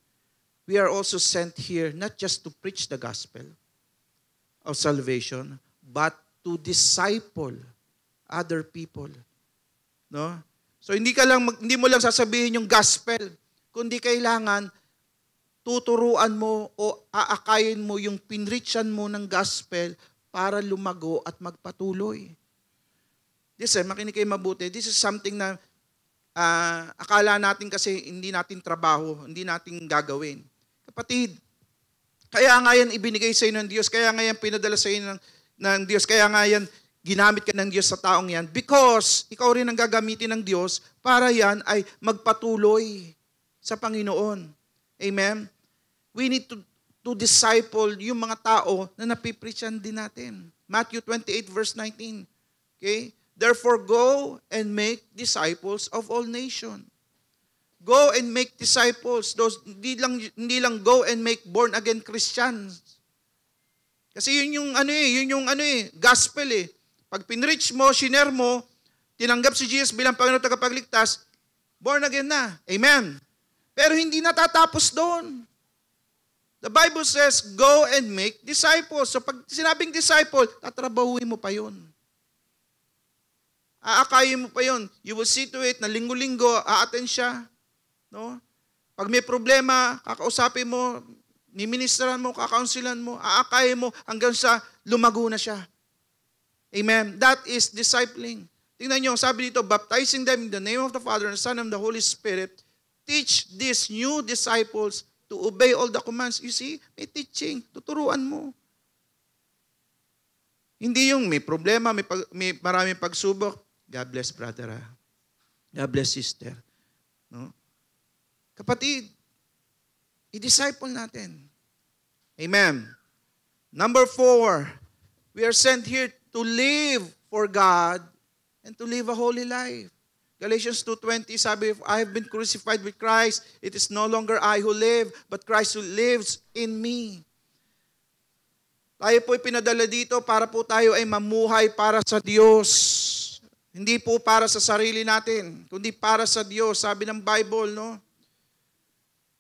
we are also sent here not just to preach the gospel of salvation, but to disciple other people. No? So hindi mo lang sasabihin yung gospel, kundi kailangan tuturuan mo o aakayin mo yung pinreachan mo ng gospel para lumago at magpatuloy. Listen, makinig kayo mabuti. This is something na akala natin kasi hindi natin trabaho, hindi natin gagawin. Kapatid, kaya nga yan ibinigay sa iyo ng Diyos, kaya nga yan pinadala sa iyo ng Diyos, kaya nga yan ginamit ka ng Diyos sa taong yan because ikaw rin ang gagamitin ng Diyos para yan ay magpatuloy sa Panginoon. Amen? We need to disciple yung mga tao na napipreachan din natin. Matthew 28 verse 19. Okay? Therefore, go and make disciples of all nations. Go and make disciples. Hindi lang go and make born-again Christians. Kasi yun yung gospel eh. Pag pinreach mo, shiner mo, tinanggap si Jesus bilang Panginoon at tagapagligtas, born again na. Amen. Pero hindi natatapos doon. The Bible says, go and make disciples. So pag sinabing disciple, tatrabahuin mo pa yun. Aakayin mo pa yun. You will see to it na linggo-linggo, a-attend siya. No? Pag may problema, kakausapin mo, niministeran mo, kakaunsilan mo, aakayin mo hanggang sa lumago na siya. Amen. That is discipling. Tingnan nyo, sabi dito, baptizing them in the name of the Father and the Son and the Holy Spirit, teach these new disciples to obey all the commands. You see, may teaching, tuturuan mo. Hindi yung may problema, may maraming pagsubok. God bless brother. God bless sister. No? Kapatid, i-disciple natin. Amen. Number 4, we are sent here to live for God and to live a holy life. Galatians 2:20 sabi, I have been crucified with Christ. It is no longer I who live, but Christ who lives in me. Tayo po'y pinadala dito para po tayo ay mamuhay para sa Diyos. Hindi po para sa sarili natin, kundi para sa Diyos. Sabi ng Bible, no?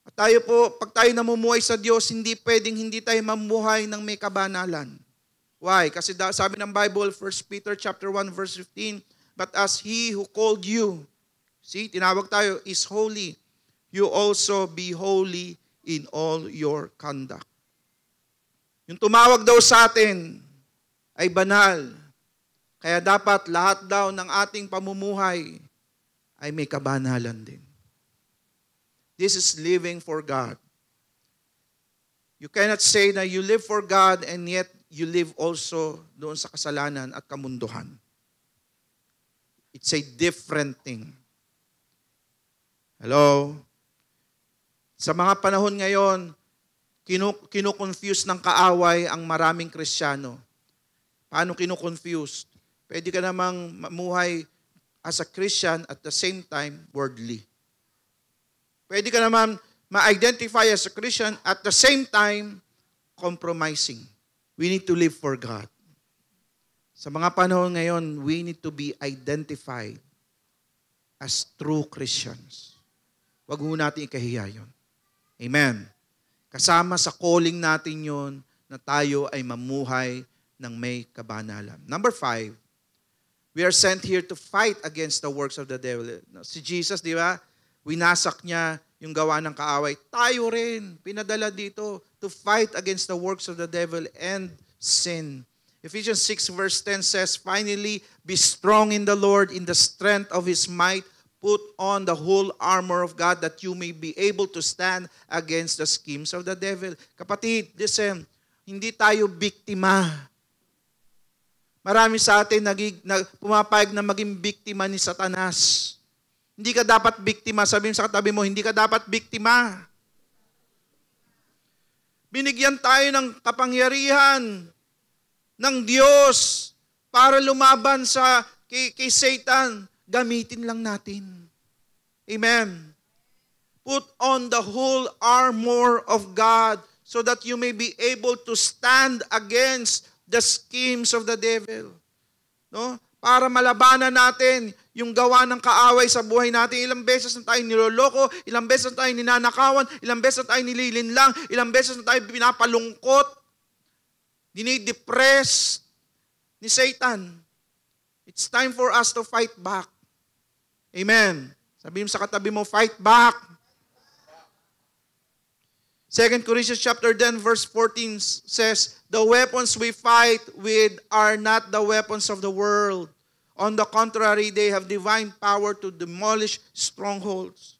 At tayo po, pag tayo namumuhay sa Diyos, hindi hindi tayo mamuhay ng may kabanalan. Why? Kasi sabi ng Bible, 1 Peter chapter 1 verse 15, but as He who called you, see, tinawag tayo, is holy, you also be holy in all your conduct. Yung tumawag daw sa atin ay banal. Kaya dapat lahat daw ng ating pamumuhay ay may kabanalan din. This is living for God. You cannot say na you live for God and yet you live also doon sa kasalanan at kamunduhan. It's a different thing. Hello? Sa mga panahon ngayon, kinu-confuse ng kaaway ang maraming Kristiyano. Paano kinu-confuse? Pwede ka namang mamuhay as a Christian at the same time worldly. Pwede ka naman ma-identify as a Christian at the same time compromising. We need to live for God. Sa mga panahon ngayon, we need to be identified as true Christians. Huwag mo natin ikahiya yun. Amen. Kasama sa calling natin yun na tayo ay mamuhay ng may kabanalan. Number 5, we are sent here to fight against the works of the devil. Si Jesus, di ba? Winasak niya yung gawa ng kaaway. Tayo rin, pinadala dito to fight against the works of the devil and sin. Ephesians 6 verse 10 says, finally, be strong in the Lord, in the strength of His might. Put on the whole armor of God that you may be able to stand against the schemes of the devil. Kapatid, listen, hindi tayo biktima. Marami sa atin pumapayag na maging biktima ni Satanas. Hindi ka dapat biktima. Sabihin sa katabi mo, hindi ka dapat biktima. Binigyan tayo ng kapangyarihan ng Diyos para lumaban kay Satan. Gamitin lang natin. Amen. Put on the whole armor of God so that you may be able to stand against the schemes of the devil. No? Para malabanan natin yung gawa ng kaaway sa buhay natin. Ilang beses na tayo niloloko, ilang beses na tayo ninanakawan, ilang beses na tayo nililinlang, ilang beses na tayo pinapalungkot, dinidepress ni Satan. It's time for us to fight back. Amen. Sabihin mo sa katabi mo, fight back. 2 Corinthians chapter 10 verse 14 says, the weapons we fight with are not the weapons of the world. On the contrary, they have divine power to demolish strongholds.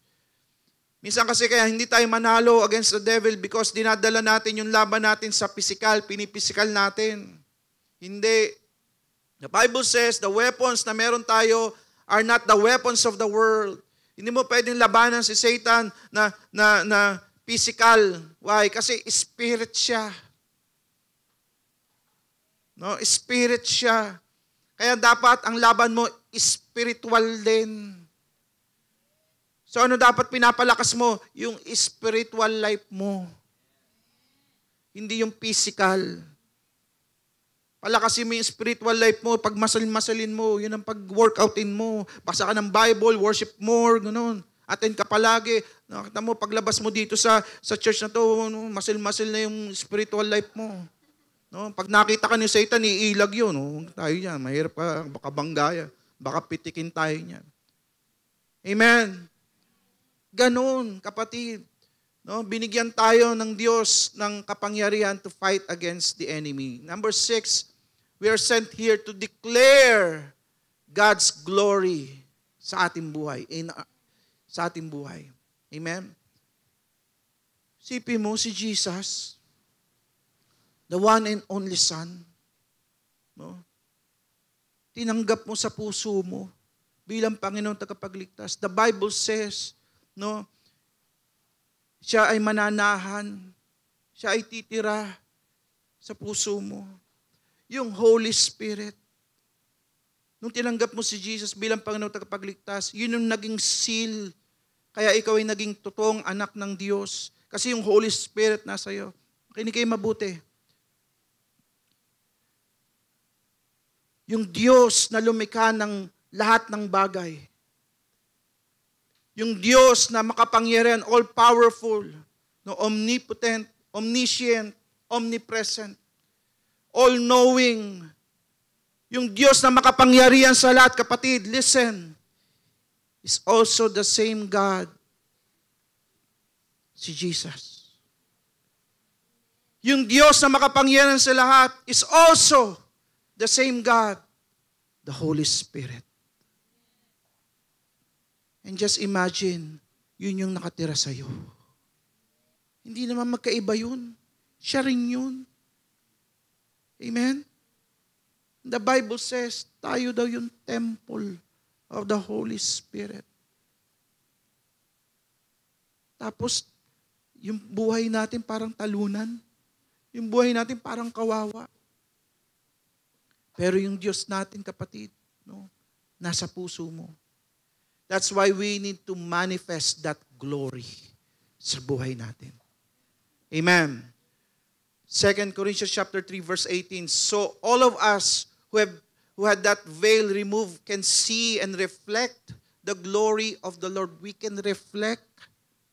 Minsan kasi kaya hindi tayo manalo against the devil because dinadala natin yung laban natin sa physical, pinipisikal natin. Hindi. The Bible says the weapons na meron tayo are not the weapons of the world. Hindi mo pwedeng labanan si Satan na physical. Why? Kasi spirit siya. No, spirit siya. Kaya dapat ang laban mo spiritual din. So ano dapat pinapalakas mo? Yung spiritual life mo. Hindi yung physical. Palakasin mo yung spiritual life mo. Pag masalin mo, yun ang pag-workoutin mo. Basa ka ng Bible, worship more, gano'n. Attend ka palagi. Nakita mo, paglabas mo dito sa church na to, masil-masil na yung spiritual life mo. No? Pag nakita ka ni Satan, iilag yun. No? Tayo yan, mahirap ka, baka banggaya. Baka pitikin tayo niyan. Amen. Ganon, kapatid. No? Binigyan tayo ng Diyos ng kapangyarihan to fight against the enemy. Number 6, we are sent here to declare God's glory sa ating buhay. Sa ating buhay. Amen? Sipin mo si Jesus, the one and only Son, no? Tinanggap mo sa puso mo bilang Panginoon tagapagligtas. The Bible says, no, siya ay mananahan, siya ay titira sa puso mo. Yung Holy Spirit, nung tinanggap mo si Jesus bilang Panginoon tagapagligtas, yun yung naging seal. Kaya ikaw ay naging totoong anak ng Diyos. Kasi yung Holy Spirit nasa iyo. Makinig kayo mabuti. Yung Diyos na lumikha ng lahat ng bagay. Yung Diyos na makapangyarihan, all-powerful, no, omnipotent, omniscient, omnipresent, all-knowing. Yung Diyos na makapangyarihan sa lahat, kapatid, listen, is also the same God, si Jesus. Yung Diyos na makapangyarihan sa lahat is also the same God, the Holy Spirit. And just imagine, yun yung nakatira sa'yo. Hindi naman magkaiba yun. Siya rin yun. Amen? The Bible says, tayo daw yung temple of the Holy Spirit. Tapos, yung buhay natin parang talunan. Yung buhay natin parang kawawa. Pero yung Diyos natin, kapatid, no, nasa puso mo. That's why we need to manifest that glory sa buhay natin. Amen. 2 Corinthians chapter 3 verse 18. So all of us who had that veil removed can see and reflect the glory of the Lord. We can reflect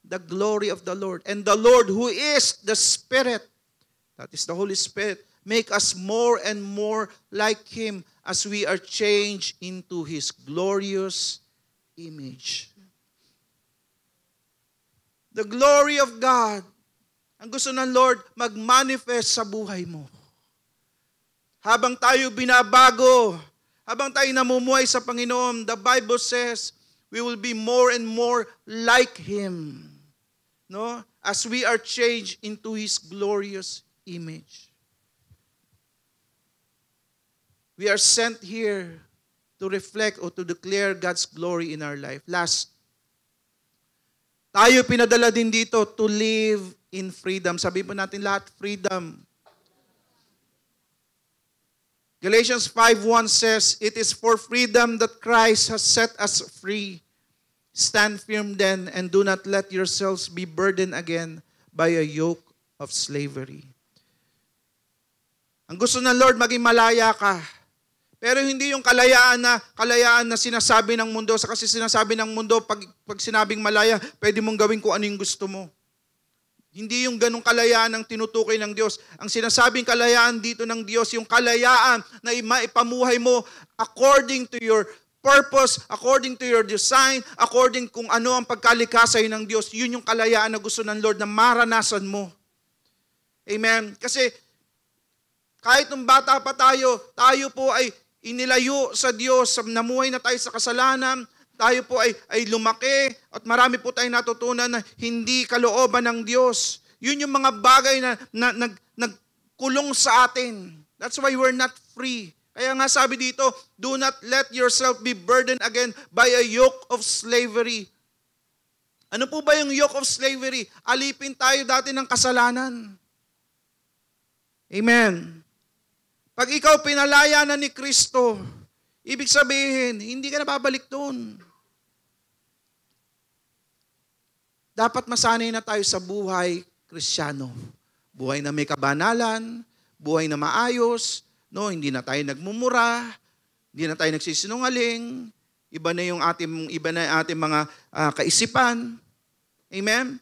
the glory of the Lord. And the Lord who is the Spirit, that is the Holy Spirit, make us more and more like Him as we are changed into His glorious image. The glory of God, ang gusto ng Lord, mag-manifest sa buhay mo. Habang tayo binabago, habang tayo namumuhay sa Panginoon, the Bible says, we will be more and more like Him. No? As we are changed into His glorious image. We are sent here to reflect or to declare God's glory in our life. Last, tayo pinadala din dito to live in freedom. Sabihin po natin lahat, freedom. Galatians 5:1 says, "It is for freedom that Christ has set us free. Stand firm then, and do not let yourselves be burdened again by a yoke of slavery." Ang gusto ng Lord, maging malaya ka. Pero hindi yung kalayaan na sinasabi ng mundo. Kasi sinasabi ng mundo, pag sinabing malaya, pwede mong gawin kung ano yung gusto mo. Hindi yung ganong kalayaan ang tinutukoy ng Diyos. Ang sinasabing kalayaan dito ng Diyos, yung kalayaan na maipamuhay mo according to your purpose, according to your design, according kung ano ang pagkalikha sa'yo ng Diyos. Yun yung kalayaan na gusto ng Lord na maranasan mo. Amen? Kasi kahit nung bata pa tayo po ay inilayo sa Diyos, namuhay na tayo sa kasalanan, tayo po ay lumaki at marami po tayong natutunan na hindi kalooban ng Diyos. Yun yung mga bagay na nagkulong sa atin. That's why we're not free. Kaya nga sabi dito, do not let yourself be burdened again by a yoke of slavery. Ano po ba yung yoke of slavery? Alipin tayo dati ng kasalanan. Amen. Pag ikaw pinalaya na ni Kristo, ibig sabihin, hindi ka na babalik doon. Dapat masanay na tayo sa buhay Kristiyano. Buhay na may kabanalan, buhay na maayos, no, hindi na tayo nagmumura, hindi na tayo nagsisinungaling, iba na yung ating mga kaisipan. Amen?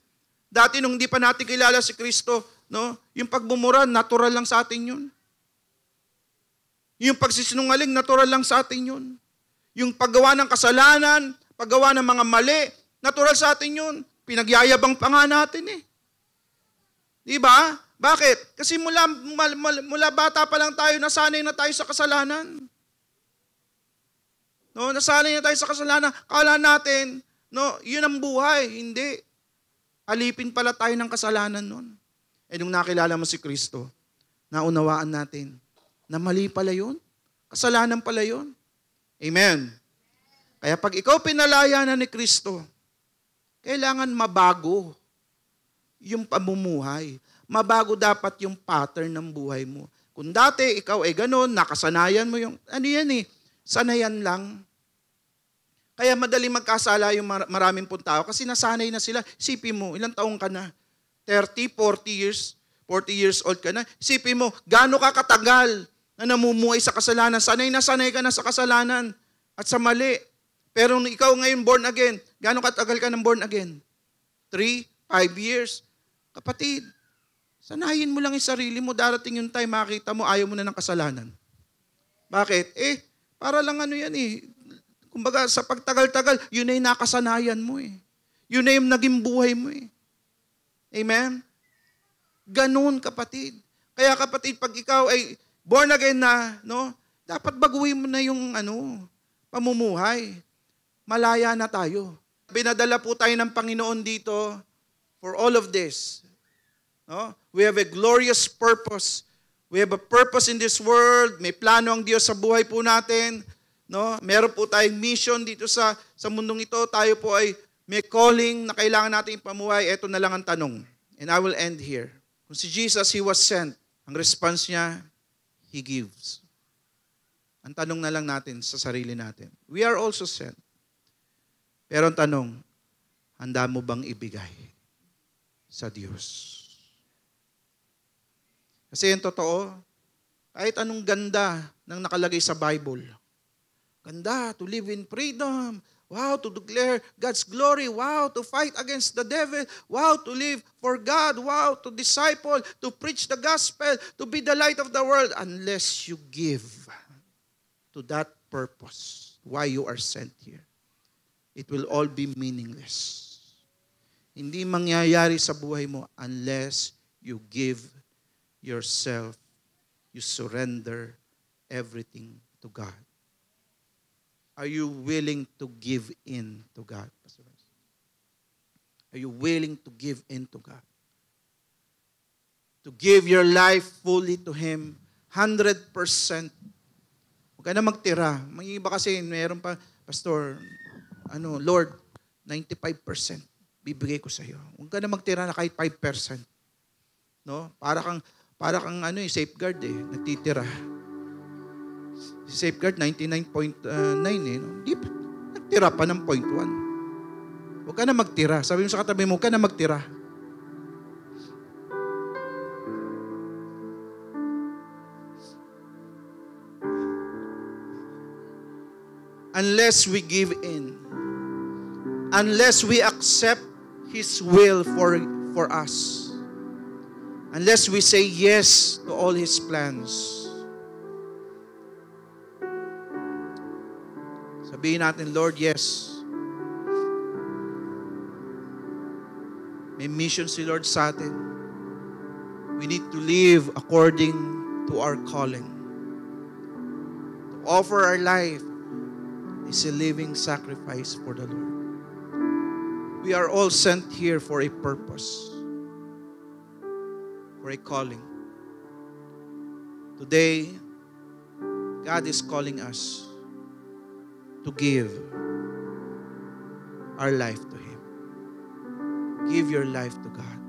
Dati nung hindi pa natin kilala si Kristo, no, yung pagmumura, natural lang sa atin yun. Yung pagsisinungaling, natural lang sa atin yun. Yung paggawa ng kasalanan, paggawa ng mga mali, natural sa atin yun. Pinagyayabang pa nga natin eh. Di ba? Bakit? Kasi mula bata pa lang tayo, nasanay na tayo sa kasalanan. No, nasanay na tayo sa kasalanan. Kala natin, no, yun ang buhay. Hindi. Alipin pala tayo ng kasalanan nun. Eh nung nakilala mo si Kristo, naunawaan natin na mali pala yun. Kasalanan pala yun. Amen. Kaya pag ikaw pinalaya na ni Kristo, kailangan mabago yung pamumuhay. Mabago dapat yung pattern ng buhay mo. Kung dati ikaw ay ganon, nakasanayan mo yung, ano yan eh, sanayan lang. Kaya madali magkasala yung maraming pong tao kasi nasanay na sila. Isipin mo, ilang taong ka na? 30, 40 years old ka na. Isipin mo, gaano ka katagal na namumuhay sa kasalanan. Sanay na sanay ka na sa kasalanan at sa mali. Pero nung ikaw ngayon born again, gaano katagal ka ng born again? 3, 5 years? Kapatid, sanayin mo lang yung sarili mo. Darating yung time, makita mo, ayaw mo na ng kasalanan. Bakit? Para lang ano yan eh. Kumbaga, sa pagtagal-tagal, yun na yung nakasanayan mo eh. Yun na yung naging buhay mo eh. Amen? Ganun, kapatid. Kaya kapatid, pag ikaw ay born again na, no, dapat baguhin mo na yung pamumuhay. Malaya na tayo. Binadala po tayo ng Panginoon dito for all of this. No? We have a glorious purpose. We have a purpose in this world. May plano ang Diyos sa buhay po natin. No? Meron po tayong mission dito sa mundong ito. Tayo po ay may calling na kailangan natin ipamuhay. Ito na lang ang tanong. And I will end here. Kung si Jesus, He was sent. Ang response niya, He gives. Ang tanong na lang natin sa sarili natin. We are also sent. Pero ang tanong, handa mo bang ibigay sa Diyos? Kasi yung totoo, kahit anong ganda ng nakalagay sa Bible, ganda, to live in freedom, wow, to declare God's glory, wow, to fight against the devil, wow, to live for God, wow, to disciple, to preach the gospel, to be the light of the world, unless you give to that purpose, why you are sent here. It will all be meaningless. Hindi mangyayari sa buhay mo unless you give yourself, you surrender everything to God. Are you willing to give in to God? Pastor Rice? Are you willing to give in to God? To give your life fully to Him, 100%. Huwag ka na magtira. May iba kasi, mayroon pa, Pastor, Lord, 95% bibigay ko sa iyo. Huwag ka na magtira na kahit 5%. No? Para kang safeguard nagtitira. Si safeguard 99.9 no? Di pa, nagtira pa ng 0.1. Huwag ka na magtira. Sabi mo sa katabi mo, huwag ka na magtira. Unless we give in, unless we accept His will for us, unless we say yes to all His plans, sabihin natin, Lord, yes. May mission si Lord sa atin. We need to live according to our calling. To offer our life is a living sacrifice for the Lord. We are all sent here for a purpose, for a calling. Today, God is calling us to give our life to Him. Give your life to God.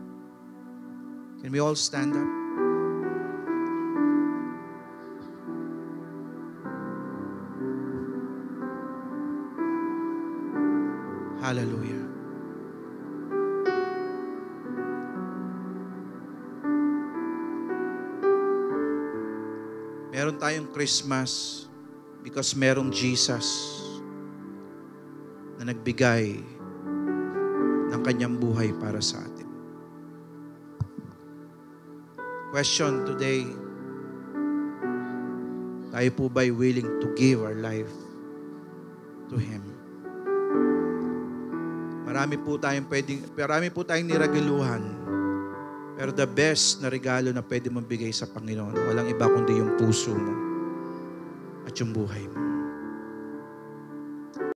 Can we all stand up? Hallelujah. Meron tayong Christmas because merong Jesus na nagbigay ng kanyang buhay para sa atin. Question today, tayo po ba'y willing to give our life to Him? Marami po tayong niragaluhan. Pero the best na regalo na pwede mong bigay sa Panginoon, walang iba kundi yung puso mo at yung buhay mo.